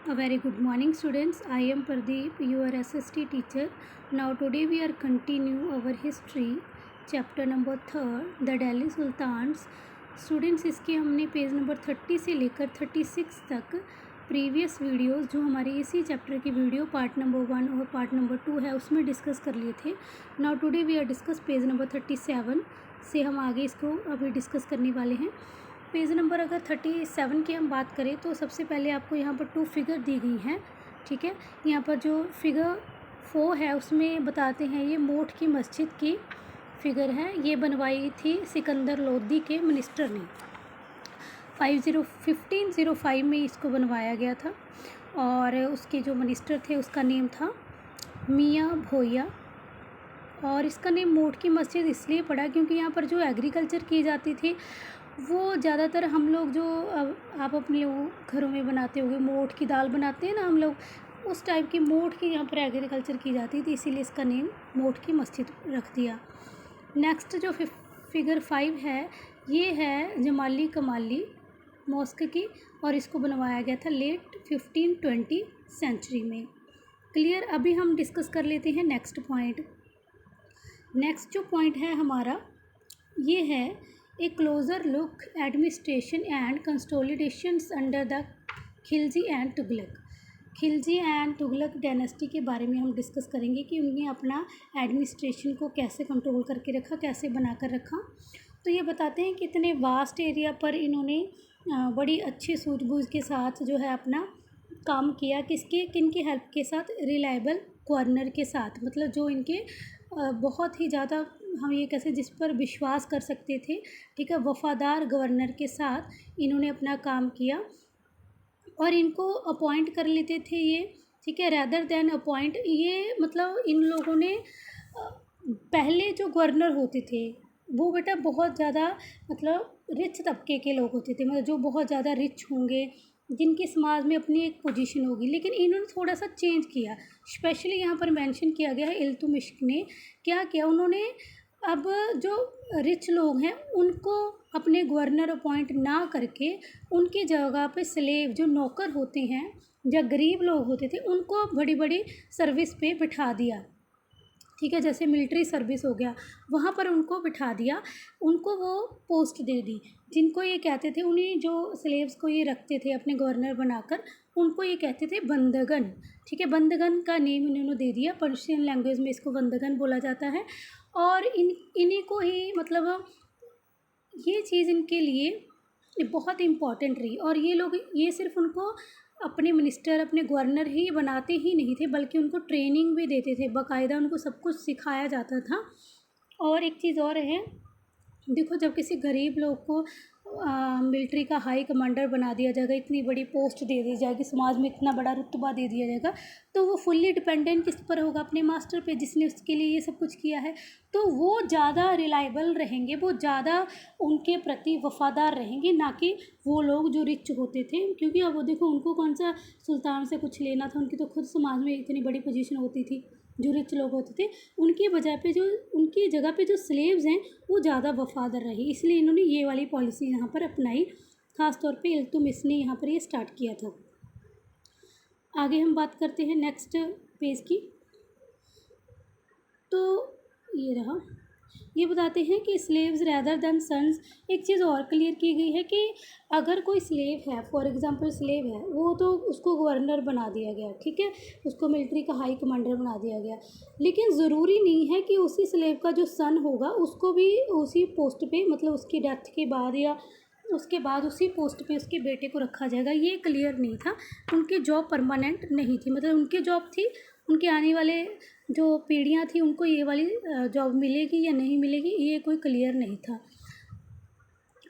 A very good morning, students. I am Pradeep, your SST teacher. Now today we are continue our history, chapter number 3, the Delhi Sultans. Students इसके हमने page number 30 से लेकर 36 तक previous videos जो हमारी इसी chapter की video part number 1 और पार्ट नंबर 2 है उसमें डिस्कस कर लिए थे. Now today we are discuss page number 37 से हम आगे इसको अभी डिस्कस करने वाले हैं. पेज नंबर अगर 37 की हम बात करें तो सबसे पहले आपको यहाँ पर 2 फिगर दी गई हैं. ठीक है, यहाँ पर जो फिगर 4 है उसमें बताते हैं ये मोठ की मस्जिद की फिगर है. ये बनवाई थी सिकंदर लोदी के मिनिस्टर ने. 1505 में इसको बनवाया गया था और उसके जो मिनिस्टर थे उसका नेम था मियाँ भोया. और इसका नेम मोठ की मस्जिद इसलिए पड़ा क्योंकि यहाँ पर जो एग्रीकल्चर की जाती थी वो ज़्यादातर हम लोग जो आप अपने लोग घरों में बनाते होंगे मोठ की दाल बनाते हैं ना हम लोग, उस टाइप की मोठ की यहाँ पर एग्रीकल्चर की जाती थी, इसीलिए इसका नेम मोठ की मस्जिद रख दिया. नेक्स्ट जो फिगर 5 है ये है जमाली कमाली मॉस्क की और इसको बनवाया गया था लेट 1520 सेंचुरी में. क्लियर. अभी हम डिस्कस कर लेते हैं नेक्स्ट पॉइंट. नेक्स्ट जो पॉइंट है हमारा ये है a closer look administration and consolidations under the Khilji and Tughlaq. Khilji and Tughlaq dynasty के बारे में हम डिस्कस करेंगे कि उन्होंने अपना एडमिनिस्ट्रेशन को कैसे कंट्रोल करके रखा, कैसे बना कर रखा. तो ये बताते हैं कि इतने वास्ट एरिया पर इन्होंने बड़ी अच्छी सूझबूझ के साथ जो है अपना काम किया. किनकी हेल्प के साथ? रिलायबल गवर्नर के साथ, मतलब जो इनके बहुत ही ज़्यादा हम ये कैसे जिस पर विश्वास कर सकते थे. ठीक है, वफ़ादार गवर्नर के साथ इन्होंने अपना काम किया और इनको अपॉइंट कर लेते थे ये. ठीक है, रैदर देन अपॉइंट, ये मतलब इन लोगों ने पहले जो गवर्नर होते थे वो बेटा बहुत ज़्यादा मतलब रिच तबके के लोग होते थे, मतलब जो बहुत ज़्यादा रिच होंगे जिनकी समाज में अपनी एक पोजीशन होगी. लेकिन इन्होंने थोड़ा सा चेंज किया. स्पेशली यहाँ पर मेंशन किया गया है इल्तुतमिश ने क्या किया, उन्होंने अब जो रिच लोग हैं उनको अपने गवर्नर अपॉइंट ना करके उनकी जगह पे स्लेव जो नौकर होते हैं या गरीब लोग होते थे उनको बड़ी बड़ी सर्विस पे बिठा दिया. ठीक है, जैसे मिलिट्री सर्विस हो गया वहाँ पर उनको बिठा दिया, उनको वो पोस्ट दे दी. जिनको ये कहते थे, उन्हीं जो स्लेव्स को ये रखते थे अपने गवर्नर बनाकर, उनको ये कहते थे बंदगन. ठीक है, बंदगन का नेम इन्होंने दे दिया. पर्शियन लैंग्वेज में इसको बंदगन बोला जाता है. और इन्हीं को ही मतलब ये चीज़ इनके लिए बहुत इम्पॉर्टेंट रही. और ये लोग ये सिर्फ उनको अपने मिनिस्टर अपने गवर्नर ही बनाते ही नहीं थे बल्कि उनको ट्रेनिंग भी देते थे, बाकायदा उनको सब कुछ सिखाया जाता था. और एक चीज़ और है, देखो जब किसी गरीब लोग को मिलिट्री का हाई कमांडर बना दिया जाएगा, इतनी बड़ी पोस्ट दे दी जाएगी, समाज में इतना बड़ा रुतबा दे दिया जाएगा, तो वो फुल्ली डिपेंडेंट किस पर होगा? अपने मास्टर पे जिसने उसके लिए ये सब कुछ किया है. तो वो ज़्यादा रिलायबल रहेंगे, वो ज़्यादा उनके प्रति वफ़ादार रहेंगे, ना कि वो लोग जो रिच होते थे. क्योंकि अब वो देखो उनको कौन सा सुल्तान से कुछ लेना था, उनकी तो खुद समाज में इतनी बड़ी पोजीशन होती थी. जो रिच लोग होते थे उनकी वजह पे जो उनकी जगह पे जो स्लेव्स हैं वो ज़्यादा वफ़ादार रहे, इसलिए इन्होंने ये वाली पॉलिसी यहाँ पर अपनाई. ख़ास तौर पे इल्तुतमिश ने यहाँ पर ये स्टार्ट किया था. आगे हम बात करते हैं नेक्स्ट पेज की. तो ये रहा, ये बताते हैं कि स्लेव्स रैदर दैन सन्स. एक चीज़ और क्लियर की गई है कि अगर कोई स्लेव है, फॉर एग्जांपल स्लेव है, वो तो उसको गवर्नर बना दिया गया. ठीक है, उसको मिलिट्री का हाई कमांडर बना दिया गया. लेकिन ज़रूरी नहीं है कि उसी स्लेव का जो सन होगा उसको भी उसी पोस्ट पे, मतलब उसकी डेथ के बाद या उसके बाद उसी पोस्ट पे उसके बेटे को रखा जाएगा. ये क्लियर नहीं था. उनकी जॉब परमानेंट नहीं थी, मतलब उनकी जॉब थी, उनके आने वाले जो पीढ़ियाँ थी उनको ये वाली जॉब मिलेगी या नहीं मिलेगी ये कोई क्लियर नहीं था.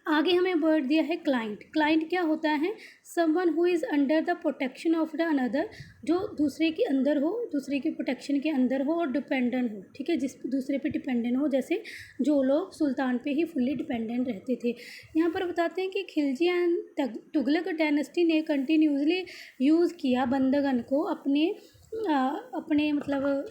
आगे हमें वर्ड दिया है क्लाइंट. क्लाइंट क्या होता है? Someone who is under the protection of the another, जो दूसरे के अंदर हो, दूसरे की प्रोटेक्शन के अंदर हो और डिपेंडेंट हो. ठीक है, जिस दूसरे पे डिपेंडेंट हो, जैसे जो लोग सुल्तान पे ही फुल्ली डिपेंडेंट रहते थे. यहाँ पर बताते हैं कि खिलजी एंड तुगलक डायनेस्टी ने कंटिन्यूसली यूज़ किया बंदगन को अपने मतलब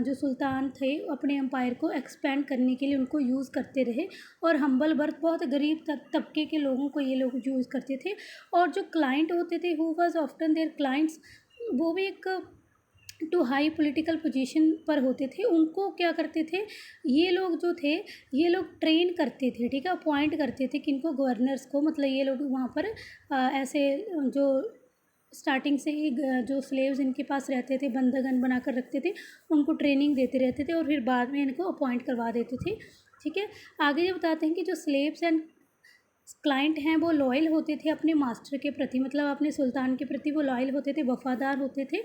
जो सुल्तान थे अपने एम्पायर को एक्सपेंड करने के लिए उनको यूज़ करते रहे। और हम्बल बर्थ बहुत गरीब तबके के लोगों को ये लोग यूज़ करते थे। और जो क्लाइंट होते थे who was often their clients, वो भी एक टू हाई पॉलिटिकल पोजीशन पर होते थे। उनको क्या करते थे ये लोग जो थे, ये लोग ट्रेन करते थे, ठीक है, अपॉइंट करते थे किनको, गवर्नर्स को। मतलब ये लोग वहाँ पर ऐसे जो स्टार्टिंग से ही जो स्लेव्स इनके पास रहते थे, बंधकगण बना कर रखते थे, उनको ट्रेनिंग देते रहते थे और फिर बाद में इनको अपॉइंट करवा देते थे, ठीक है। आगे ये बताते हैं कि जो स्लेव्स एंड क्लाइंट हैं वो लॉयल होते थे अपने मास्टर के प्रति, मतलब अपने सुल्तान के प्रति वो लॉयल होते थे, वफ़ादार होते थे।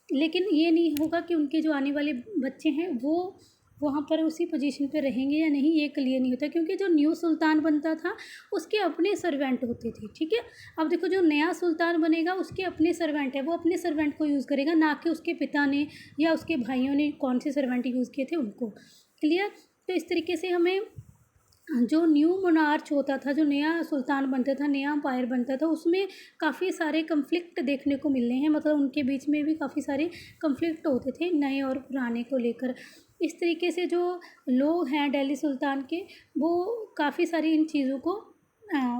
लेकिन ये नहीं होगा कि उनके जो आने वाले बच्चे हैं वो वहाँ पर उसी पोजीशन पे रहेंगे या नहीं, ये क्लियर नहीं होता, क्योंकि जो न्यू सुल्तान बनता था उसके अपने सर्वेंट होते थे, ठीक है। अब देखो जो नया सुल्तान बनेगा उसके अपने सर्वेंट है, वो अपने सर्वेंट को यूज़ करेगा, ना कि उसके पिता ने या उसके भाइयों ने कौन से सर्वेंट यूज़ किए थे उनको। क्लियर। तो इस तरीके से हमें जो न्यू मोनार्च होता था, जो नया सुल्तान बनता था, नया अम्पायर बनता था, उसमें काफ़ी सारे कन्फ्लिक्ट देखने को मिल रहे हैं। मतलब उनके बीच में भी काफ़ी सारे कन्फ्लिक्ट होते थे नए और पुराने को लेकर। इस तरीके से जो लोग हैं दिल्ली सुल्तान के, वो काफ़ी सारी इन चीज़ों को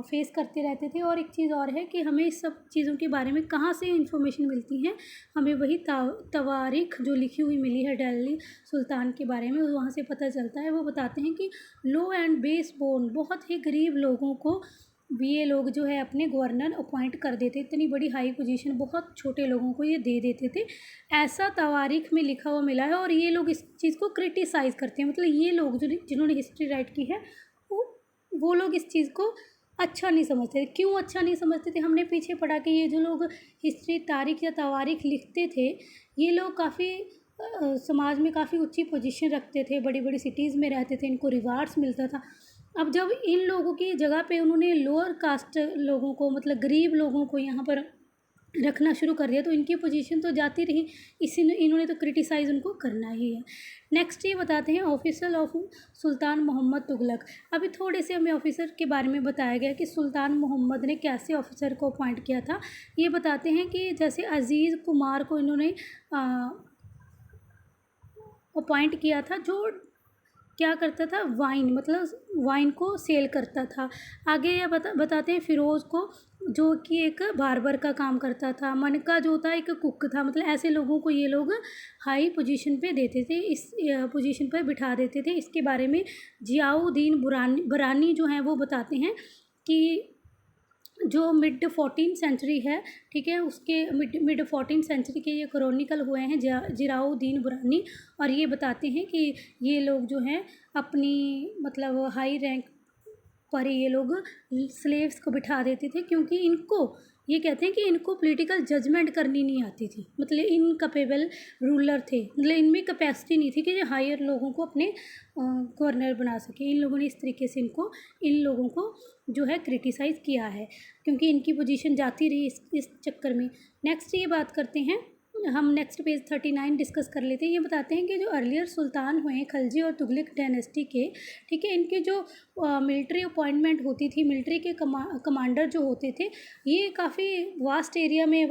फेस करते रहते थे। और एक चीज़ और है कि हमें इस सब चीज़ों के बारे में कहाँ से इन्फॉर्मेशन मिलती है, हमें वही तवारीख जो लिखी हुई मिली है दिल्ली सुल्तान के बारे में, वहाँ से पता चलता है। वो बताते हैं कि लो एंड बेस बोर्न, बहुत ही गरीब लोगों को भी ये लोग जो है अपने गवर्नर अपॉइंट कर देते। इतनी बड़ी हाई पोजीशन बहुत छोटे लोगों को ये दे देते थे, ऐसा तवारीख में लिखा हुआ मिला है। और ये लोग इस चीज़ को क्रिटिसाइज़ करते हैं, मतलब ये लोग जो जिन्होंने हिस्ट्री राइट की है वो लोग इस चीज़ को अच्छा नहीं समझते थे। क्यों अच्छा नहीं समझते थे, हमने पीछे पढ़ा कि ये जो लोग हिस्ट्री, तारीख या तवारीख लिखते थे, ये लोग काफ़ी समाज में काफ़ी ऊंची पोजीशन रखते थे, बड़ी बड़ी सिटीज़ में रहते थे, इनको रिवार्ड्स मिलता था। अब जब इन लोगों की जगह पे उन्होंने लोअर कास्ट लोगों को, मतलब गरीब लोगों को यहाँ पर रखना शुरू कर दिया, तो इनकी पोजीशन तो जाती रही, इन्होंने तो क्रिटिसाइज़ उनको करना ही है। नेक्स्ट ये बताते हैं officer of sultan Mohammad Tughlaq. अभी थोड़े से हमें ऑफिसर के बारे में बताया गया कि सुल्तान मोहम्मद ने कैसे ऑफिसर को अपॉइंट किया था। ये बताते हैं कि जैसे अजीज़ कुमार को इन्होंने अपॉइंट किया था, जो क्या करता था, वाइन, मतलब वाइन को सेल करता था। आगे ये बताते हैं फ़िरोज़ को, जो कि एक बार्बर का काम करता था। मनका जो था एक कुक था। मतलब ऐसे लोगों को ये लोग हाई पोजीशन पे देते थे, इस पोजीशन पर बिठा देते थे। इसके बारे में जियाउद्दीन बरानी जो हैं वो बताते हैं कि जो मिड 14 सेंचुरी है, ठीक है, उसके मिड 14 सेंचुरी के ये क्रॉनिकल हुए हैं जियाउद्दीन बुरानी। और ये बताते हैं कि ये लोग जो हैं अपनी मतलब हाई रैंक पर ये लोग स्लेव्स को बिठा देते थे, क्योंकि इनको ये कहते हैं कि इनको पॉलिटिकल जजमेंट करनी नहीं आती थी। मतलब इनकैपेबल रूलर थे, मतलब इनमें कैपेसिटी नहीं थी कि ये हायर लोगों को अपने गवर्नर बना सके। इन लोगों ने इस तरीके से इन लोगों को जो है क्रिटिसाइज़ किया है, क्योंकि इनकी पोजीशन जाती रही इस चक्कर में। नेक्स्ट ये बात करते हैं हम, नेक्स्ट पेज 39 डिस्कस कर लेते हैं। ये बताते हैं कि जो अर्लियर सुल्तान हुए हैं खलजी और तुगलक डायनेस्टी के, ठीक है, इनके जो मिलिट्री अपॉइंटमेंट होती थी, मिलिट्री के कमांडर जो होते थे, ये काफ़ी वास्ट एरिया में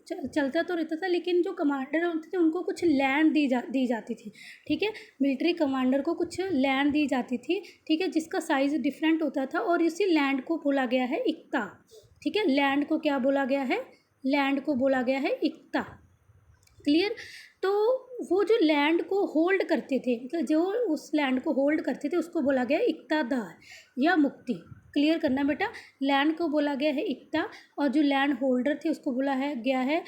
चलता तो रहता था, लेकिन जो कमांडर होते थे उनको कुछ लैंड दी जाती थी, ठीक है। मिलिट्री कमांडर को कुछ लैंड दी जाती थी, ठीक है, जिसका साइज़ डिफरेंट होता था, और इसी लैंड को बोला गया है इक्ता, ठीक है। लैंड को क्या बोला गया है, लैंड को बोला गया है इक्ता। क्लियर। तो वो जो लैंड को होल्ड करते थे, मतलब जो उस लैंड को होल्ड करते थे, उसको बोला गया इक्तादार या मुक्ति। क्लियर करना बेटा, लैंड को बोला गया है इक्ता, और जो लैंड होल्डर थे उसको बोला है गया है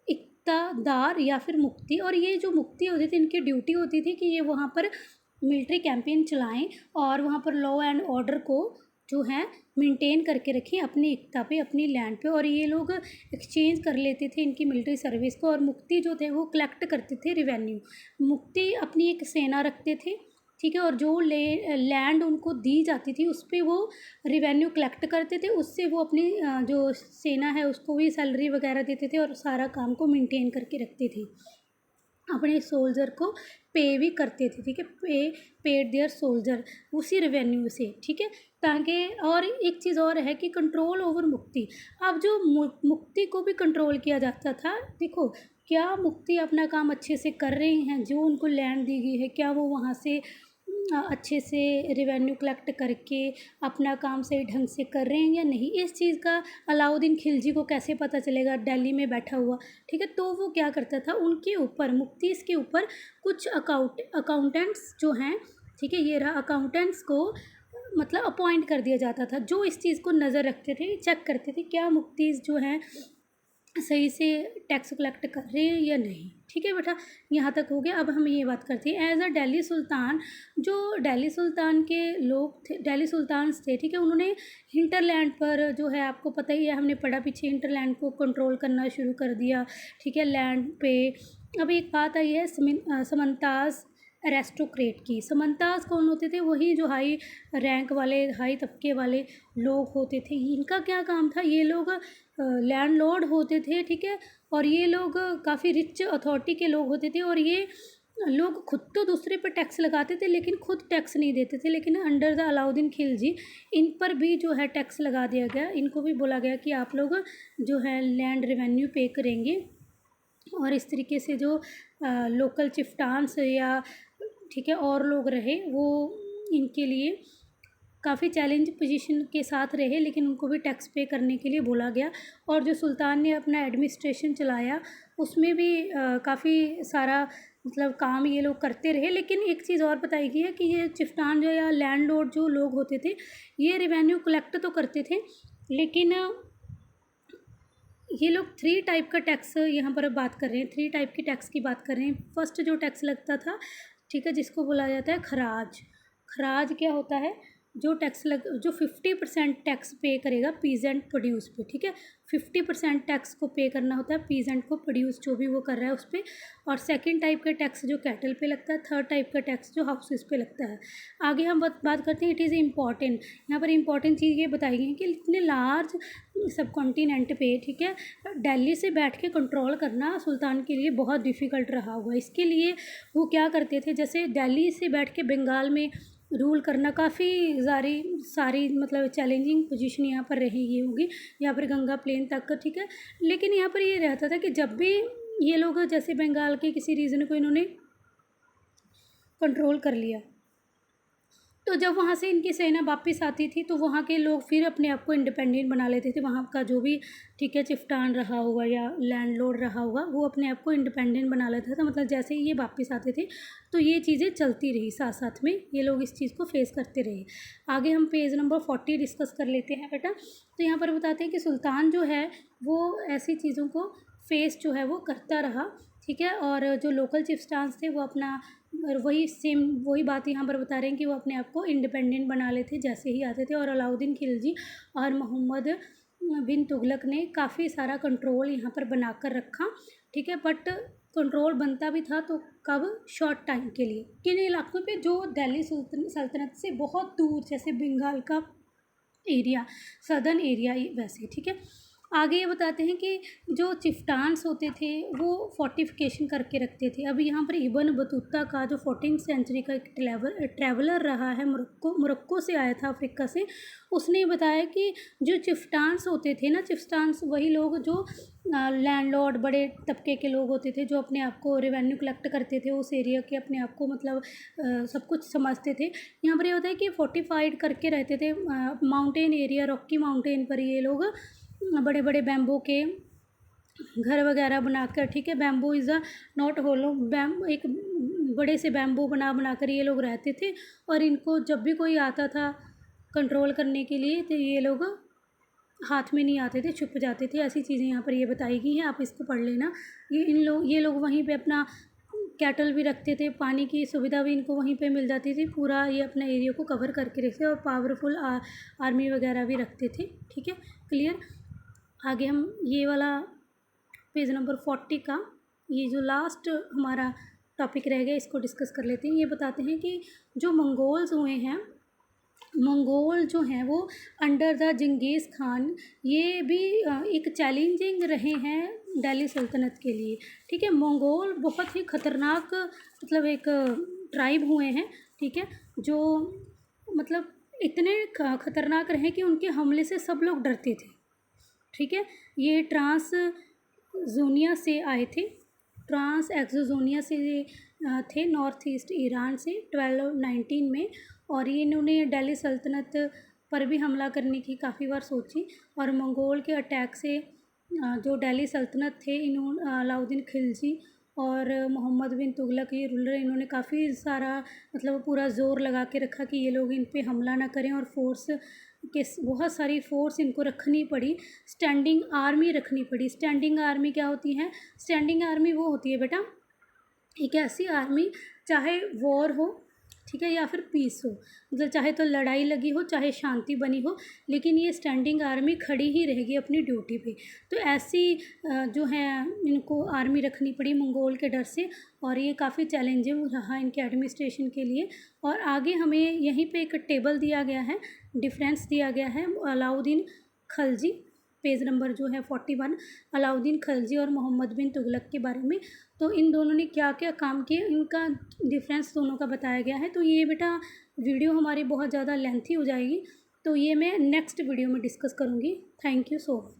इक्तादार या फिर मुक्ति। और ये जो मुक्ति होती थी, इनकी ड्यूटी होती थी कि ये वहाँ पर मिलिट्री कैंपेन चलाएं और वहाँ पर लॉ एंड ऑर्डर को जो है मेंटेन करके रखें अपनी एकता पे, अपनी लैंड पे। और ये लोग एक्सचेंज कर लेते थे इनकी मिलिट्री सर्विस को। और मुक्ति जो थे वो कलेक्ट करते थे रिवेन्यू। मुक्ति अपनी एक सेना रखते थे, ठीक है, और जो लैंड उनको दी जाती थी उस पर वो रिवेन्यू कलेक्ट करते थे, उससे वो अपनी जो सेना है उसको भी सैलरी वगैरह देते थे और सारा काम को मेंटेन करके रखते थे, अपने सोल्जर को पे भी करते थे, ठीक है, पेड देयर सोल्जर उसी रेवेन्यू से, ठीक है। ताकि, और एक चीज़ और है कि कंट्रोल ओवर मुक्ति। अब जो मुक्ति को भी कंट्रोल किया जाता था, देखो क्या मुक्ति अपना काम अच्छे से कर रहे हैं, जो उनको लैंड दी गई है क्या वो वहाँ से अच्छे से रेवेन्यू कलेक्ट करके अपना काम सही ढंग से कर रहे हैं या नहीं। इस चीज़ का अलाउद्दीन खिलजी को कैसे पता चलेगा दिल्ली में बैठा हुआ, ठीक है। तो वो क्या करता था, उनके ऊपर मुफ्तीज़ के ऊपर कुछ अकाउंटेंट्स जो हैं, ठीक है, ये रहा, अकाउंटेंट्स को मतलब अपॉइंट कर दिया जाता था, जो इस चीज़ को नज़र रखते थे, चेक करते थे क्या मुफ्तीज़ जो हैं सही से टैक्स कलेक्ट कर रहे हैं या नहीं, ठीक है बेटा। यहाँ तक हो गया। अब हम ये बात करते हैं एज अ दिल्ली सुल्तान, जो दिल्ली सुल्तान के लोग थे, दिल्ली सुल्तान्स थे, ठीक है, उन्होंने हिंटरलैंड पर जो है आपको पता ही है, हमने पढ़ा पीछे, हिंटरलैंड को कंट्रोल करना शुरू कर दिया, ठीक है, लैंड पे। अब एक बात आई है समन्ताज़ एरिस्टोक्रेट की। समन्ताज़ कौन होते थे, वही जो हाई रैंक वाले, हाई तबके वाले लोग होते थे। इनका क्या काम था, ये लोग लैंडलॉर्ड होते थे, ठीक है, और ये लोग काफ़ी रिच अथॉरिटी के लोग होते थे, और ये लोग खुद तो दूसरे पर टैक्स लगाते थे लेकिन खुद टैक्स नहीं देते थे। लेकिन अंडर द अलाउद्दीन खिलजी इन पर भी जो है टैक्स लगा दिया गया, इनको भी बोला गया कि आप लोग जो है लैंड रेवेन्यू पे करेंगे। और इस तरीके से जो लोकल चिफ्टान्स या, ठीक है, और लोग रहे, वो इनके लिए काफ़ी चैलेंज पोजीशन के साथ रहे, लेकिन उनको भी टैक्स पे करने के लिए बोला गया। और जो सुल्तान ने अपना एडमिनिस्ट्रेशन चलाया, उसमें भी काफ़ी सारा मतलब काम ये लोग करते रहे। लेकिन एक चीज़ और बताई गई है कि ये चिफ्टान जो या लैंडलॉर्ड जो लोग होते थे, ये रेवेन्यू कलेक्ट तो करते थे, लेकिन ये लोग 3 टाइप का टैक्स यहाँ पर बात कर रहे हैं, 3 टाइप की टैक्स की बात कर रहे हैं। फर्स्ट जो टैक्स लगता था, ठीक है, जिसको बोला जाता है खराज। खराज क्या होता है, जो 50% टैक्स पे करेगा पीजेंट प्रोड्यूस पे, ठीक है, 50% टैक्स को पे करना होता है पीजेंट को, प्रोड्यूस जो भी वो कर रहा है उस पर। और सेकंड टाइप का टैक्स जो कैटल पे लगता है, थर्ड टाइप का टैक्स जो हाउसेस पे लगता है। आगे हम बात करते हैं, इट इज़ इम्पॉर्टेंट, यहाँ पर इम्पॉर्टेंट चीज़ ये बताई गई है कि इतने लार्ज सब कॉन्टीनेंट पे, ठीक है, दिल्ली से बैठ के कंट्रोल करना सुल्तान के लिए बहुत डिफ़िकल्ट रहा हुआ। इसके लिए वो क्या करते थे, जैसे दिल्ली से बैठ के बंगाल में रूल करना काफ़ी सारी मतलब चैलेंजिंग पोजीशन यहाँ पर रहेगी होगी, यहाँ पर गंगा प्लेन तक, ठीक है। लेकिन यहाँ पर ये रहता था कि जब भी ये लोग जैसे बंगाल के किसी रीजन को इन्होंने कंट्रोल कर लिया, तो जब वहाँ से इनकी सेना वापस आती थी तो वहाँ के लोग फिर अपने आप को इंडिपेंडेंट बना लेते थे। वहाँ का जो भी, ठीक है, चिफ्टान रहा होगा या लैंडलॉर्ड रहा होगा, वो अपने आप को इंडिपेंडेंट बना लेता था। मतलब जैसे ही ये वापस आते थे तो ये चीज़ें चलती रही, साथ साथ में ये लोग इस चीज़ को फेस करते रहे। आगे हम पेज नंबर 40 डिस्कस कर लेते हैं बेटा। तो यहाँ पर बताते हैं कि सुल्तान जो है वो ऐसी चीज़ों को फेस जो है वो करता रहा, ठीक है। और जो लोकल चिफ्टान्स थे वो अपना, और वही बात यहाँ पर बता रहे हैं कि वो अपने आप को इंडिपेंडेंट बना लेते जैसे ही आते थे। और अलाउद्दीन खिलजी और मोहम्मद बिन तुगलक ने काफ़ी सारा कंट्रोल यहाँ पर बना कर रखा, ठीक है। बट कंट्रोल बनता भी था तो कब, शॉर्ट टाइम के लिए, किन इलाकों पे जो दिल्ली सल्तनत से बहुत दूर, जैसे बंगाल का एरिया, सदर्न एरिया वैसे, ठीक है। आगे ये बताते हैं कि जो चिफ्टान्स होते थे वो फोर्टिफिकेशन करके रखते थे। अभी यहाँ पर इब्न बतूता का जो 14वीं सेंचुरी का एक ट्रैवलर रहा है, मोरक्को से आया था, अफ्रीका से, उसने बताया कि जो चिफ्टान्स होते थे ना, चिफ्टान्स वही लोग जो लैंडलॉर्ड, बड़े तबके के लोग होते थे, जो अपने आप को रेवेन्यू कलेक्ट करते थे उस एरिया के, अपने आप को मतलब सब कुछ समझते थे। यहाँ पर ये होता है कि फोर्टिफाइड करके रहते थे माउंटेन एरिया, रॉकी माउंटेन पर ये लोग बड़े बड़े बैम्बू के घर वगैरह बनाकर, ठीक है, बैम्बू इज़ अ नॉट होलो, एक बड़े से बैम्बू बना कर ये लोग रहते थे। और इनको जब भी कोई आता था कंट्रोल करने के लिए तो ये लोग हाथ में नहीं आते थे, छुप जाते थे। ऐसी चीज़ें यहाँ पर ये बताई गई हैं, आप इसको पढ़ लेना। ये लोग वहीं पे अपना कैटल भी रखते थे, पानी की सुविधा भी इनको वहीं पे मिल जाती थी, पूरा ये अपना एरिया को कवर करके रखते, और पावरफुल आर्मी वगैरह भी रखते थे, ठीक है, क्लियर। आगे हम ये वाला पेज नंबर 40 का ये जो लास्ट हमारा टॉपिक रह गया, इसको डिस्कस कर लेते हैं। ये बताते हैं कि जो मंगोल्स हुए हैं, मंगोल जो हैं वो अंडर द जंगीज़ खान, ये भी एक चैलेंजिंग रहे हैं दिल्ली सल्तनत के लिए, ठीक है। मंगोल बहुत ही ख़तरनाक मतलब एक ट्राइब हुए हैं, ठीक है, जो मतलब इतने ख़तरनाक रहे कि उनके हमले से सब लोग डरते थे। ठीक है, ये ट्रांसजोनिया से आए थे, ट्रांस एक्सोजोनिया से ये थे, नॉर्थ ईस्ट ईरान से 1219 में। और ये इन्होंने दिल्ली सल्तनत पर भी हमला करने की काफ़ी बार सोची, और मंगोल के अटैक से जो दिल्ली सल्तनत थे, अलाउद्दीन खिलजी और मोहम्मद बिन तुगलक, ये रूलर, इन्होंने काफ़ी सारा मतलब पूरा ज़ोर लगा के रखा कि ये लोग इन पे हमला ना करें, और फोर्स के बहुत सारी फोर्स इनको रखनी पड़ी, स्टैंडिंग आर्मी रखनी पड़ी। स्टैंडिंग आर्मी क्या होती है? स्टैंडिंग आर्मी वो होती है बेटा, एक ऐसी आर्मी, चाहे वॉर हो, ठीक है, या फिर पीस हो, मतलब चाहे तो लड़ाई लगी हो, चाहे शांति बनी हो, लेकिन ये स्टैंडिंग आर्मी खड़ी ही रहेगी अपनी ड्यूटी पे। तो ऐसी जो है इनको आर्मी रखनी पड़ी मंगोल के डर से, और ये काफ़ी चैलेंजिंग रहा इनके एडमिनिस्ट्रेशन के लिए। और आगे हमें यहीं पे एक टेबल दिया गया है, डिफरेंस दिया गया है अलाउद्दीन खिलजी, पेज नंबर जो है 41, अलाउद्दीन खिलजी और मोहम्मद बिन तुगलक के बारे में। तो इन दोनों ने क्या क्या काम किए, इनका डिफरेंस दोनों का बताया गया है। तो ये बेटा वीडियो हमारी बहुत ज़्यादा लेंथी हो जाएगी, तो ये मैं नेक्स्ट वीडियो में डिस्कस करूँगी। Thank you so much.